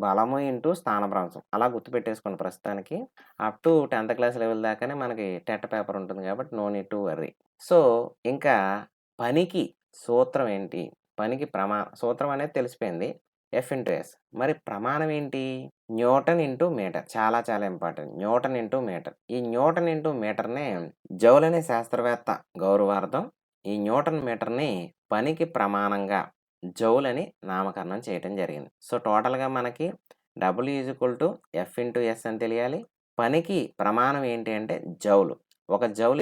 బలము ఇంటూ స్థానభ్రంశం అలా గుర్తుపెట్టేసుకోండి ప్రస్తుతానికి. అప్ టు 10థ్ క్లాస్ లెవెల్ దాకానే మనకి టెట్ పేపర్ ఉంటుంది కాబట్టి no need to worry. So, ఇంకా పనికి సూత్రం ఏంటి? పనికి సూత్రం అనేది తెలిసిపోయింది. F∗S. మరి ప్రమాణం ఏంటి? Newton into metre. చాలా ఇంపార్టెంట్. Newton into metre. ఈ న్యూటన్ ఇంటూ మీటర్‌నే జౌల్ అనే శాస్త్రవేత్త గౌరవార్థం ఈ న్యూటన్ మీటర్‌ని పనికి ప్రమాణంగా జౌల్ అని నామకరణం చేయటం జరిగింది. సో, టోటల్‌గా మనకి W=F∗S అని తెలియాలి. పనికి ప్రమాణం ఏంటి అంటే జౌల్. ఒక జౌల్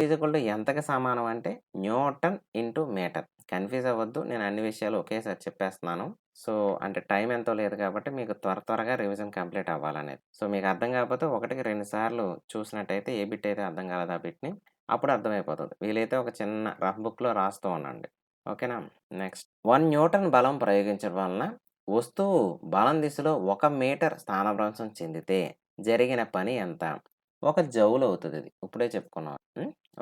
ఎంతకి సమానం అంటే న్యూటన్ ఇంటూ మీటర్. కన్‌ఫ్యూజ్ అవ్వద్దు. నేను అన్ని విషయాలు ఒకేసారి చెప్పేస్తున్నాను. సో, అంటే టైం ఎంతో లేదు కాబట్టి మీకు త్వరగా రివిజన్ కంప్లీట్ అవ్వాలనేది. సో, మీకు అర్థం కాకపోతే 1కి 2 సార్లు చూసినట్టయితే ఏ బిట్ అయితే అర్థం కాలేదో ఆ బిట్‌ని అప్పుడు అర్థమైపోతది. వీలైతే ఒక చిన్న రఫ్ బుక్‌లో రాస్తూ ఉండండి. ఓకేనా? నెక్స్ట్ 1 న్యూటన్ బలం ప్రయోగించడం వలన వస్తువు బలం దిశలో 1 మీటర్ స్థానభ్రంశం చెందితే జరిగిన పని ఎంత? 1 జౌల్ అవుతదిది. ఇప్పుడే చెప్పుకున్నాం.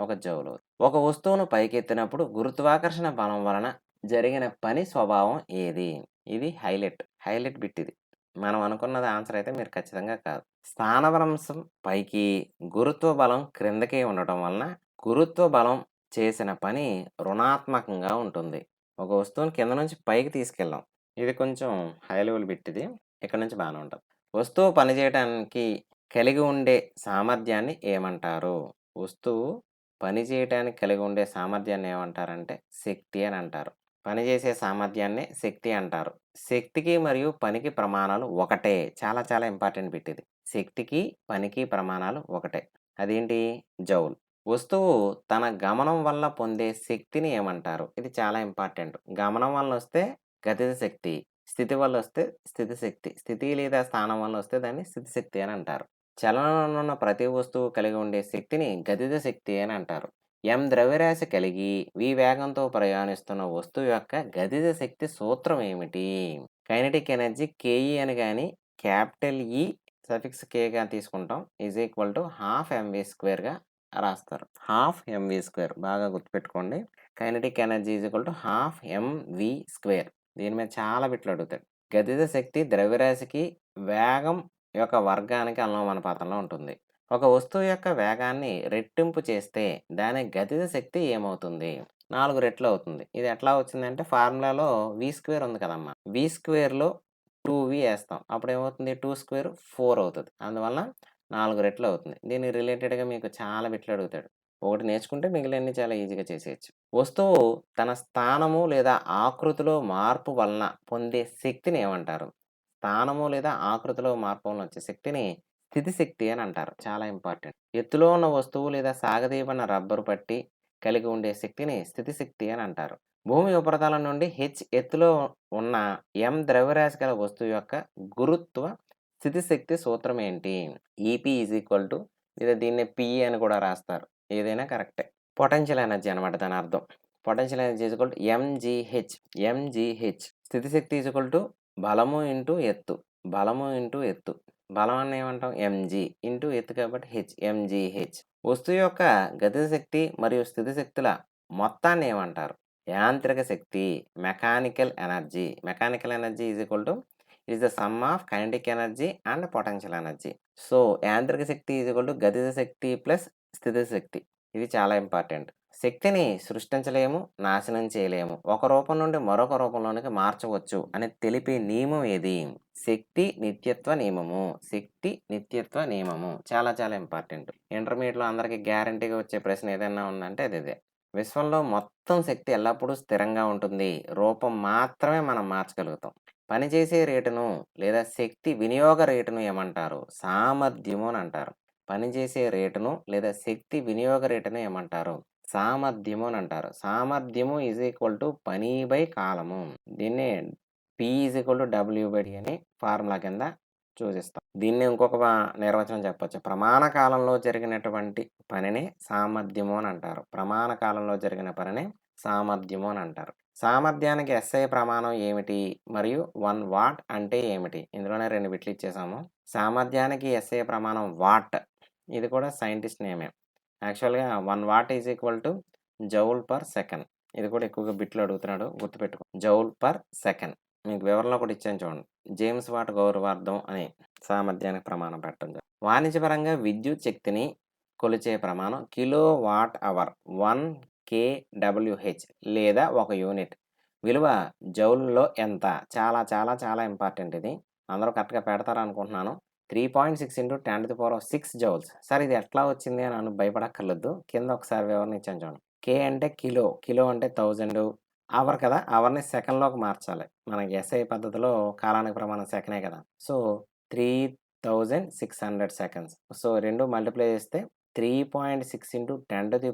1 జౌల్. ఒక వస్తువును పైకెత్తినప్పుడు గురుత్వాకర్షణ బలం వలన జరిగిన పని స్వభావం ఏది? ఇది హైలైట్ బిట్ ఇది. మనం అనుకున్నది ఆన్సర్ అయితే మీరు ఖచ్చితంగా కాదు. స్థానభ్రంశం పైకి, గురుత్వ బలం క్రిందకి ఉండటం వలన గురుత్వ బలం చేసిన పని రుణాత్మకంగా ఉంటుంది. ఒక వస్తువుని కింద నుంచి పైకి తీసుకెళ్ళాం. ఇది కొంచెం హై లెవెల్ బిట్ ఇది. ఇక్కడ నుంచి బానే ఉంటది. వస్తువు పనిచేయటానికి కలిగి ఉండే సామర్థ్యాన్ని ఏమంటారు? వస్తువు పనిచేయటానికి కలిగి ఉండే సామర్థ్యాన్ని ఏమంటారంటే శక్తి అని అంటారు. పనిచేసే సామర్థ్యాన్నే శక్తి అంటారు. శక్తికి మరియు పనికి ప్రమాణాలు ఒకటే. చాలా ఇంపార్టెంట్ బిట్ ఇది. శక్తికి, పనికి ప్రమాణాలు ఒకటే. అదేంటి? జౌల్. వస్తువు తన గమనం వల్ల పొందే శక్తిని ఏమంటారు? ఇది చాలా ఇంపార్టెంట్. గమనం వల్ల వస్తే గతిజ శక్తి. స్థితి వల్ల వస్తే స్థితి శక్తి. స్థితి లేదా స్థానం వల్ల వస్తే దాన్ని స్థితి శక్తి అని అంటారు. చలనంలో ఉన్న ప్రతి వస్తువు కలిగి ఉండే శక్తిని గతిజ శక్తి అని అంటారు. m ద్రవ్యరాశి కలిగి v వేగంతో ప్రయాణిస్తున్న వస్తువు యొక్క గతిజ శక్తి సూత్రం ఏమిటి? కైనెటిక్ ఎనర్జీ Ke అని గాని క్యాపిటల్ E సఫిక్స్ K గా తీసుకుంటాం. ½ mv² రాస్తారు. ½ mv². బాగా గుర్తుపెట్టుకోండి. Kinetic energy ½ mv². దీని మీద చాలా బిట్లు అడుగుతాడు. గతిజ శక్తి ద్రవ్యరాశికి వేగం యొక్క వర్గానికి అనులోమానుపాతంలో ఉంటుంది. ఒక వస్తువు యొక్క వేగాన్ని రెట్టింపు చేస్తే దాని గతిజ శక్తి ఏమవుతుంది? 4 రెట్లు అవుతుంది. ఇది ఎట్లా వచ్చిందంటే ఫార్ములాలో వి స్క్వేర్ ఉంది కదమ్మా! వి స్క్వేర్‌లో 2వి ఏస్తాం. అప్పుడేమవుతుంది 2 స్క్వేర్ 4 అవుతది. అందువలన 4 రెట్లు అవుతుంది. దీనికి రిలేటెడ్‌గా మీకు చాలా బిట్లు అడుగుతాడు. ఒకటి నేర్చుకుంటే మిగిలినన్ని చాలా ఈజీగా చేసేయొచ్చు. వస్తువు తన స్థానము లేదా ఆకృతిలో మార్పు వలన పొందే శక్తిని ఏమంటారు? స్థానము లేదా ఆకృతిలో మార్పు వలన వచ్చే శక్తిని స్థితి శక్తి అని అంటారు. చాలా ఇంపార్టెంట్. ఎత్తులో ఉన్న వస్తువు లేదా సాగదీయబడిన రబ్బరు పట్టి కలిగి ఉండే శక్తిని స్థితి శక్తి అని అంటారు. భూమి ఉపరితలం నుండి హెచ్ ఎత్తులో ఉన్న m ద్రవ్యరాశి గల వస్తువు యొక్క గురుత్వ స్థితి శక్తి సూత్రం ఏంటి? ఈపీ ఈజ్ ఈక్వల్ టు లేదా దీన్నే పిఈ అని కూడా రాస్తారు. ఏదైనా కరెక్టే. పొటెన్షియల్ ఎనర్జీ అనమాట దాని అర్థం. Potential energy is equal to MGH. MGH. స్థితి శక్తి ఈజ్ ఈక్వల్ టు బలము ఇంటూ ఎత్తు. బలము ఇంటూ ఎత్తు. బలం అని ఏమంటాం? ఎంజీ ఇంటూ ఎత్తు కాబట్టి హెచ్. ఎంజీహెచ్. వస్తువు యొక్క గతిజ శక్తి మరియు స్థితి శక్తుల మొత్తాన్ని ఏమంటారు? యాంత్రిక శక్తి. Mechanical energy. Mechanical energy is equal to is the sum of kinetic energy and potential energy. So, యాంత్రిక శక్తి ఈజ్ ఈక్వల్ టు గతిజ శక్తి ప్లస్ స్థితి శక్తి. ఇది చాలా ఇంపార్టెంట్. శక్తిని సృష్టించలేము, నాశనం చేయలేము. ఒక రూపం నుండి మరొక రూపంలోనికి మార్చవచ్చు అని తెలిపే నియమం ఏది? శక్తి నిత్యత్వ నియమము. శక్తి నిత్యత్వ నియమము. చాలా చాలా ఇంపార్టెంట్. ఇంటర్మీడియట్‌లో అందరికి గ్యారంటీగా వచ్చే ప్రశ్న ఏదైనా ఉందంటే అది ఇదే. విశ్వంలో మొత్తం శక్తి ఎల్లప్పుడూ స్థిరంగా ఉంటుంది. రూపం మాత్రమే మనం మార్చగలుగుతాం. పనిచేసే రేటును లేదా శక్తి వినియోగ రేటును ఏమంటారు? సామర్థ్యము అని అంటారు. పనిచేసే రేటును లేదా శక్తి వినియోగ రేటును ఏమంటారు? సామర్థ్యము అని అంటారు. సామర్థ్యము ఈజ్ ఈక్వల్ టు పని బై కాలము. దీన్నే పి ఈజ్ ఈక్వల్ టు డబ్ల్యూ/డి అని ఫార్ములా కింద సూచిస్తాం. దీన్ని ఇంకొక నిర్వచనం చెప్పొచ్చు. ప్రమాణ కాలంలో జరిగినటువంటి పనిని సామర్థ్యము అని అంటారు. ప్రమాణ కాలంలో జరిగిన పనిని సామర్థ్యము అని అంటారు. సామర్థ్యానికి ఎస్ఐ ప్రమాణం ఏమిటి? మరియు 1 వాట్ అంటే ఏమిటి? ఇందులోనే 2 బిట్లు ఇచ్చేసాము. సామర్థ్యానికి ఎస్ఐ ప్రమాణం వాట్. ఇది కూడా సైంటిస్ట్ నేమే. యాక్చువల్‌గా 1 what is equal to joule per second. ఇది కూడా ఎక్కువగా బిట్లు అడుగుతున్నాడు. గుర్తుపెట్టుకో. Joule per second. మీకు వివరణలో కూడా ఇచ్చాను చూడండి. జేమ్స్ వాట్ గౌరవార్థం అని సామర్థ్యానికి ప్రమాణం పెట్టడం జరిగింది. వాణిజ్యపరంగా విద్యుత్ శక్తిని కొలిచే ప్రమాణం కిలో వాట్ అవర్ 1 kWh లేదా 1 యూనిట్. విలువ జౌల్‌లో ఎంత? చాలా చాలా చాలా ఇంపార్టెంట్ ఇది. అందరూ కరెక్ట్‌గా పెడతారనుకుంటున్నాను. 3.6 × 10⁶ జౌల్స్. సార్ ఇది ఎట్లా వచ్చింది అని భయపడక్కర్లేదు. కింద ఒకసారి వివరణ ఇచ్చాను చూడండి. కే అంటే కిలో. కిలో అంటే 1000. అవర్ కదా! అవర్‌ని సెకన్‌లోకి మార్చాలి. మనకి ఎస్ఐ పద్ధతిలో కాలానికి ప్రమాణం సెకనే కదా! So, 3600 seconds. సో, 2 మల్టిప్లై చేస్తే 3.6 × 10⁶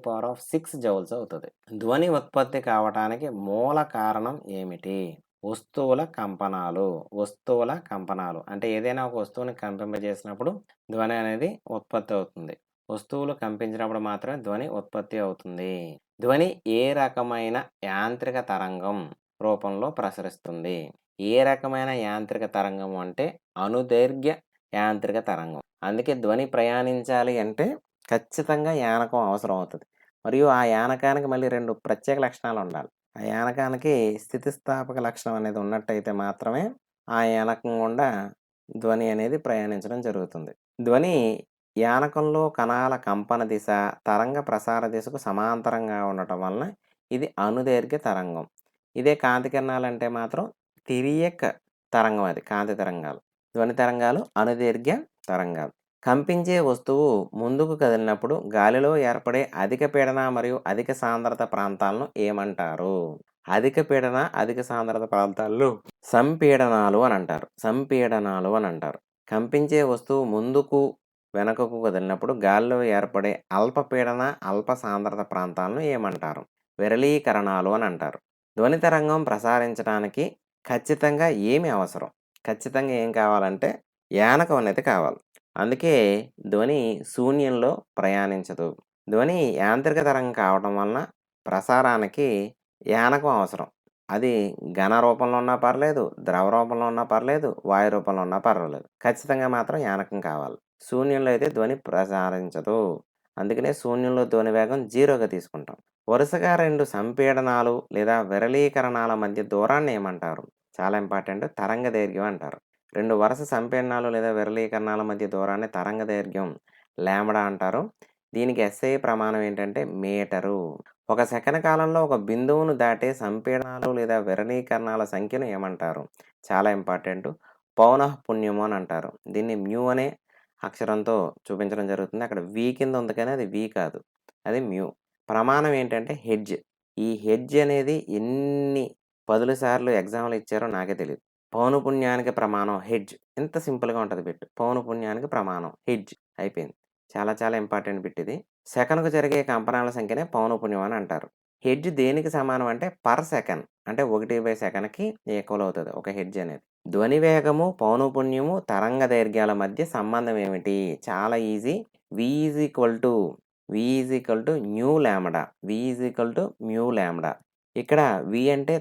జౌల్స్ అవుతది. ధ్వని ఉత్పత్తి కావటానికి మూల కారణం ఏమిటి? వస్తువుల కంపనాలు. వస్తువుల కంపనాలు. అంటే ఏదైనా ఒక వస్తువుని కంపింపజేసినప్పుడు ధ్వని అనేది ఉత్పత్తి అవుతుంది. వస్తువులు కంపించినప్పుడు మాత్రమే ధ్వని ఉత్పత్తి అవుతుంది. ధ్వని ఏ రకమైన యాంత్రిక తరంగం రూపంలో ప్రసరిస్తుంది? ఏ రకమైన యాంత్రిక తరంగం అంటే అనుదైర్ఘ్య యాంత్రిక తరంగం. అందుకే ధ్వని ప్రయాణించాలి అంటే ఖచ్చితంగా యానకం అవసరం అవుతది. మరియు ఆ యానకానికి మళ్ళీ 2 ప్రత్యేక లక్షణాలు ఉండాలి. ఆ యానకానికి స్థితిస్థాపక లక్షణం అనేది ఉన్నట్టయితే మాత్రమే ఆ యానకం గుండా ధ్వని అనేది ప్రయాణించడం జరుగుతుంది. ధ్వని యానకంలో కణాల కంపన దిశ, తరంగ ప్రసార దిశకు సమాంతరంగా ఉండటం వలన ఇది అనుదైర్ఘ్య తరంగం. ఇదే కాంతి కిరణాలంటే మాత్రం తిరియక్ తరంగం అది. కాంతి తరంగాలు. ధ్వని తరంగాలు అనుదైర్ఘ్య తరంగాలు. కంపించే వస్తువు ముందుకు కదిలినప్పుడు గాలిలో ఏర్పడే అధిక పీడన మరియు అధిక సాంద్రత ప్రాంతాలను ఏమంటారు? అధిక పీడన, అధిక సాంద్రత ప్రాంతాల్లో సంపీడనాలు అని అంటారు. సంపీడనాలు అని అంటారు. కంపించే వస్తువు ముందుకు, వెనకకు కదిలినప్పుడు గాలిలో ఏర్పడే అల్ప పీడన, అల్ప సాంద్రత ప్రాంతాలను ఏమంటారు? విరళీకరణాలు అని అంటారు. ధ్వని తరంగం ప్రసారించడానికి ఖచ్చితంగా ఏమి అవసరం? ఖచ్చితంగా ఏం కావాలంటే యానకం అనేది కావాలి. అందుకే ధ్వని శూన్యంలో ప్రయాణించదు. ధ్వని యాంత్రిక తరంగం కావటం వలన ప్రసారానికి యానకం అవసరం. అది ఘన రూపంలో ఉన్నా పర్లేదు, ద్రవ రూపంలో ఉన్నా పర్లేదు, వాయు రూపంలో ఉన్నా పర్వాలేదు. ఖచ్చితంగా మాత్రం యానకం కావాలి. శూన్యంలో అయితే ధ్వని ప్రసారించదు. అందుకనే శూన్యంలో ధ్వని వేగం 0గా తీసుకుంటాం. వరుసగా 2 సంపీడనాలు లేదా విరళీకరణాల మధ్య దూరాన్ని ఏమంటారు? చాలా ఇంపార్టెంట్. తరంగ దైర్ఘ్యం అంటారు. 2 వరుస సంపీడనాలు లేదా విరళీకరణాల మధ్య దూరాన్ని తరంగ దైర్ఘ్యం లాంబ్డా అంటారు. దీనికి ఎస్ఐ ప్రమాణం ఏంటంటే మీటరు. ఒక సెకను కాలంలో ఒక బిందువును దాటే సంపీడనాలు లేదా విరణీకరణాల సంఖ్యను ఏమంటారు? చాలా ఇంపార్టెంటు. పౌనఃపున్యము అని అంటారు. దీన్ని మ్యూ అనే అక్షరంతో చూపించడం జరుగుతుంది. అక్కడ వి కింద ఉంది కానీ అది వి కాదు. అది మ్యూ. ప్రమాణం ఏంటంటే హెడ్జ్. ఈ హెడ్జ్ అనేది ఎన్ని పదుల సార్లు ఎగ్జామ్‌లో ఇచ్చారో నాకే తెలీదు. పౌనఃపున్యానికి ప్రమాణం హెడ్జ్. ఇంత సింపుల్‌గా ఉంటది బిట్. పౌనఃపున్యానికి ప్రమాణం హెడ్జ్ అయిపోయింది. చాలా చాలా ఇంపార్టెంట్ బిట్ ఇది. సెకనుకు జరిగే కంపనాల సంఖ్యనే పౌనఃపున్యం అని అంటారు. హెడ్జ్ దేనికి సమానం అంటే పర్ సెకన్. అంటే 1 సెకన్‌కి ఈక్వల్ అవుతది ఒక హెడ్జ్ అనేది. ధ్వని వేగము, పౌనఃపున్యము, తరంగ దైర్ఘ్యాల మధ్య సంబంధం ఏమిటి? చాలా easy. V is equal to nu lambda. V is equal to mu lambda. ఇక్కడ వి అంటే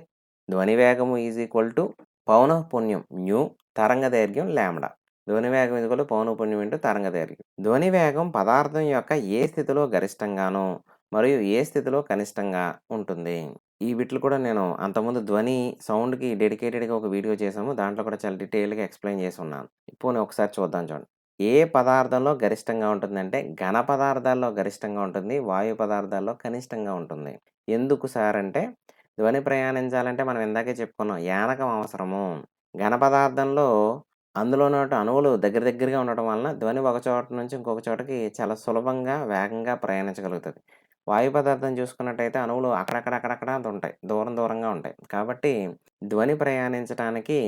ధ్వని వేగము ఈజ్ ఈక్వల్ టు పౌనఃపున్యం న్యూ, తరంగ దైర్ఘ్యం లాంబ్డా. ధ్వని వేగం ఈక్వల్ టు పౌనఃపున్యం ఇంటూ తరంగ దైర్ఘ్యం. ధ్వని వేగం పదార్థం యొక్క ఏ స్థితిలో గరిష్టంగాను మరియు ఏ స్థితిలో కనిష్టంగా ఉంటుంది. ఈ బిట్లు కూడా నేను అంతకుముందు సౌండ్‌కి డెడికేటెడ్‌గా ఒక వీడియో చేశాము. దాంట్లో కూడా చాలా డీటెయిల్‌గా ఎక్స్‌ప్లెయిన్ చేసున్నాను. పోనీ ఒకసారి చూద్దాం చూడండి. ఏ పదార్థంలో గరిష్టంగా ఉంటుందంటే ఘన పదార్థాల్లో గరిష్టంగా ఉంటుంది. వాయు పదార్థాల్లో కనిష్టంగా ఉంటుంది. ఎందుకు సార్ అంటే ధ్వని ప్రయాణించాలంటే మనం ఇందాకే చెప్పుకున్నాం. యానకం అవసరము. ఘన పదార్థంలో అందులోని అణువులు దగ్గర దగ్గరగా ఉండటం వలన ధ్వని ఒక చోట నుంచి ఇంకొక చోటకి చాలా సులభంగా, వేగంగా ప్రయాణించగలుగుతది. వాయు పదార్థం చూసుకున్నట్టయితే అణువులు అక్కడక్కడ అంత ఉంటాయి. దూరం దూరంగా ఉంటాయి. కాబట్టి ధ్వని ప్రయాణించటానికి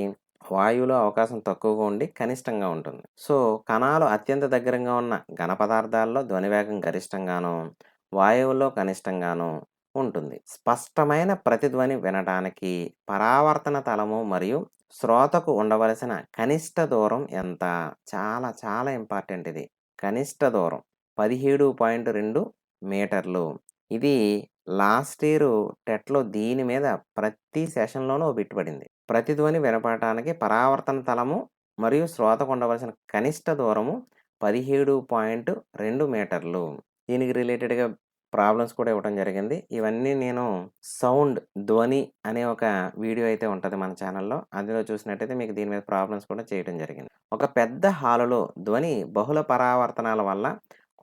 వాయువులో అవకాశం తక్కువగా ఉండి కనిష్టంగా ఉంటుంది. సో, కణాలు అత్యంత దగ్గరగా ఉన్న ఘన పదార్థాల్లో ధ్వని వేగం గరిష్టంగాను, వాయువుల్లో కనిష్టంగాను ఉంటుంది. స్పష్టమైన ప్రతిధ్వని వినటానికి పరావర్తన తలము మరియు శ్రోతకు ఉండవలసిన కనిష్ట దూరం ఎంత? చాలా చాలా ఇంపార్టెంట్ ఇది. కనిష్ట దూరం 17.2 మీటర్లు. ఇది లాస్ట్ ఇయర్ టెట్‌లో దీని మీద ప్రతి సెషన్‌లోనూ ఓ బిట్ పడింది. ప్రతిధ్వని వినపడటానికి పరావర్తన తలము మరియు శ్రోతకు ఉండవలసిన కనిష్ట దూరము 17.2 మీటర్లు. దీనికి రిలేటెడ్‌గా ప్రాబ్లమ్స్ కూడా ఇవ్వడం జరిగింది. ఇవన్నీ నేను ధ్వని అనే ఒక వీడియో అయితే ఉంటది మన ఛానెల్‌లో. అందులో చూసినట్టయితే మీకు దీని మీద ప్రాబ్లమ్స్ కూడా చేయడం జరిగింది. ఒక పెద్ద హాలులో ధ్వని బహుళ పరావర్తనాల వల్ల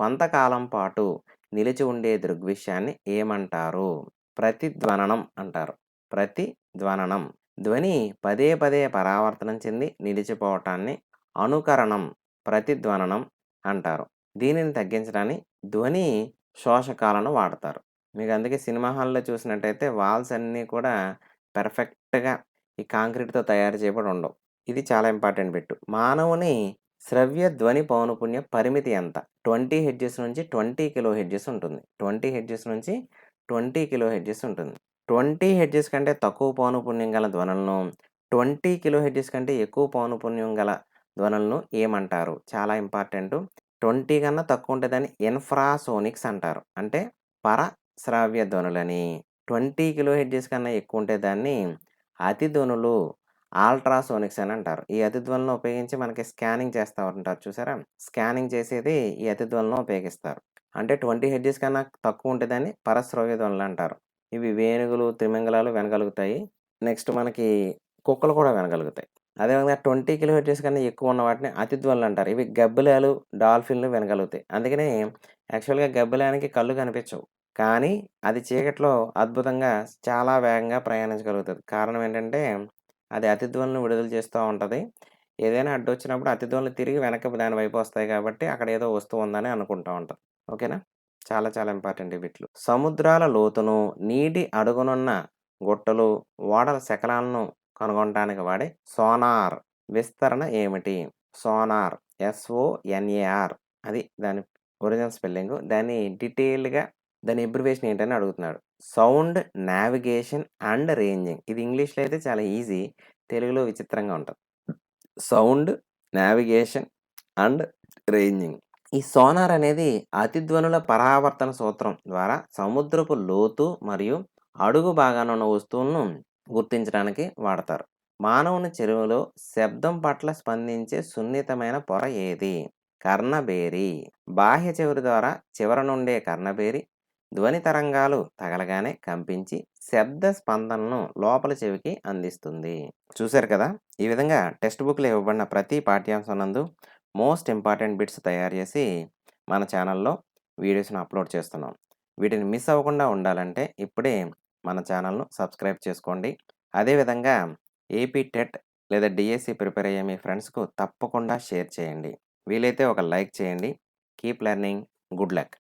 కొంతకాలం పాటు నిలిచి ఉండే దృగ్విషయాన్ని ఏమంటారు? ప్రతిధ్వననం అంటారు. ప్రతిధ్వననం. ధ్వని పదే పదే పరావర్తనం చెంది నిలిచిపోవటాన్ని అనుకరణం, ప్రతిధ్వననం అంటారు. దీనిని తగ్గించడానికి ధ్వని శోషకాలను వాడతారు. మీకు అందుకే సినిమా హాల్‌లో చూసినట్టయితే వాల్స్ అన్నీ కూడా పర్ఫెక్ట్‌గా ఈ కాంక్రీట్‌తో తయారు చేయబడి ఉండవు. ఇది చాలా ఇంపార్టెంట్ బిట్. మానవుని శ్రవ్య ధ్వని పౌనఃపున్య పరిమితి ఎంత? 20 హెర్ట్జ్ నుంచి 20 కిలో హెర్ట్జ్ ఉంటుంది. 20 హెర్ట్జ్ నుంచి 20 కిలో హెర్ట్జ్ ఉంటుంది. 20 హెర్ట్జ్ కంటే తక్కువ పౌనఃపున్యం గల ధ్వనులను, 20 కిలో హెర్ట్జ్ కంటే ఎక్కువ పౌనఃపున్యం గల ధ్వనులను ఏమంటారు? చాలా ఇంపార్టెంటు. 20 కన్నా తక్కువ ఉంటే దాన్ని ఇన్ఫ్రాసోనిక్స్ అంటారు. అంటే పరశ్రావ్య ధ్వనులని. 20 కిలో హెర్ట్జ్ కన్నా ఎక్కువ ఉంటే దాన్ని అతి ధ్వనులు, అల్ట్రాసోనిక్స్ అని అంటారు. ఈ అతి ధ్వనులను ఉపయోగించి మనకి స్కానింగ్ చేస్తా ఉంటారు చూసారా? స్కానింగ్ చేసేది ఈ అతి ధ్వనులను ఉపయోగిస్తారు. అంటే 20 హెర్ట్జ్ కన్నా తక్కువ ఉంటే దాన్ని పరశ్రవ్య ధ్వనులు అంటారు. ఇవి వేణుగులు, తిమింగలాలు వినగలుగుతాయి. నెక్స్ట్ మనకి కుక్కలు కూడా వినగలుగుతాయి. అదేవిధంగా 20 కిలో హెర్ట్జ్ కన్నా ఎక్కువ ఉన్న వాటిని అతి ధ్వనులు అంటారు. ఇవి గబ్బిలాలు, డాల్ఫిన్‌లు వినగలుగుతాయి. అందుకనే యాక్చువల్‌గా గబ్బిలానికి కళ్ళు కనిపించవు. కానీ అది చీకట్లో అద్భుతంగా చాలా వేగంగా ప్రయాణించగలుగుతది. కారణం ఏంటంటే అది అతి ధ్వనులను విడుదల చేస్తూ ఉంటది. ఏదైనా అడ్డొచ్చినప్పుడు అతి ధ్వనులు తిరిగి వెనక్కి దాని వైపు వస్తాయి కాబట్టి అక్కడ ఏదో వస్తువు ఉందని అనుకుంటా ఉంటది. ఓకేనా? చాలా చాలా ఇంపార్టెంట్ ఈ బిట్లు. సముద్రాల లోతును, నీటి అడుగునున్న గుట్టలు, ఓడల శకలాలను కనుగొనటానికి వాడే సోనార్ విస్తరణ ఏమిటి? సోనార్ SONAR అది దాని ఒరిజినల్ స్పెల్లింగు. దాన్ని డీటెయిల్డ్‌గా దాని అబ్రివియేషన్ ఏంటని అడుగుతున్నాడు. Sound navigation and ranging. ఇది ఇంగ్లీష్‌లో అయితే చాలా ఈజీ. తెలుగులో విచిత్రంగా ఉంటది. Sound navigation and ranging. ఈ సోనార్ అనేది అతిధ్వనుల పరావర్తన సూత్రం ద్వారా సముద్రపు లోతు మరియు అడుగు భాగాన ఉన్న వస్తువులను గుర్తించడానికి వాడతారు. మానవుని చెరువులో శబ్దం పట్ల స్పందించే సున్నితమైన పొర ఏది? కర్ణబేరి. బాహ్య చెవుల ద్వారా చివర నుండే కర్ణబేరి ధ్వని తరంగాలు తగలగానే కంపించి శబ్ద స్పందనను లోపల చెవికి అందిస్తుంది. చూశారు కదా? ఈ విధంగా టెక్స్ట్ బుక్‌లో ఇవ్వబడిన ప్రతి పాఠ్యాంశం నందు మోస్ట్ ఇంపార్టెంట్ బిట్స్ తయారు చేసి మన ఛానల్‌లో వీడియోస్‌ని అప్‌లోడ్ చేస్తున్నాం. వీటిని మిస్ అవ్వకుండా ఉండాలంటే ఇప్పుడే మన ఛానల్‌ను సబ్స్క్రైబ్ చేసుకోండి. అదేవిధంగా ఏపీ టెట్ లేదా డీఎస్సీ ప్రిపేర్ అయ్యే మీ ఫ్రెండ్స్‌కు తప్పకుండా షేర్ చేయండి. వీలైతే ఒక లైక్ చేయండి. Keep learning. Good luck.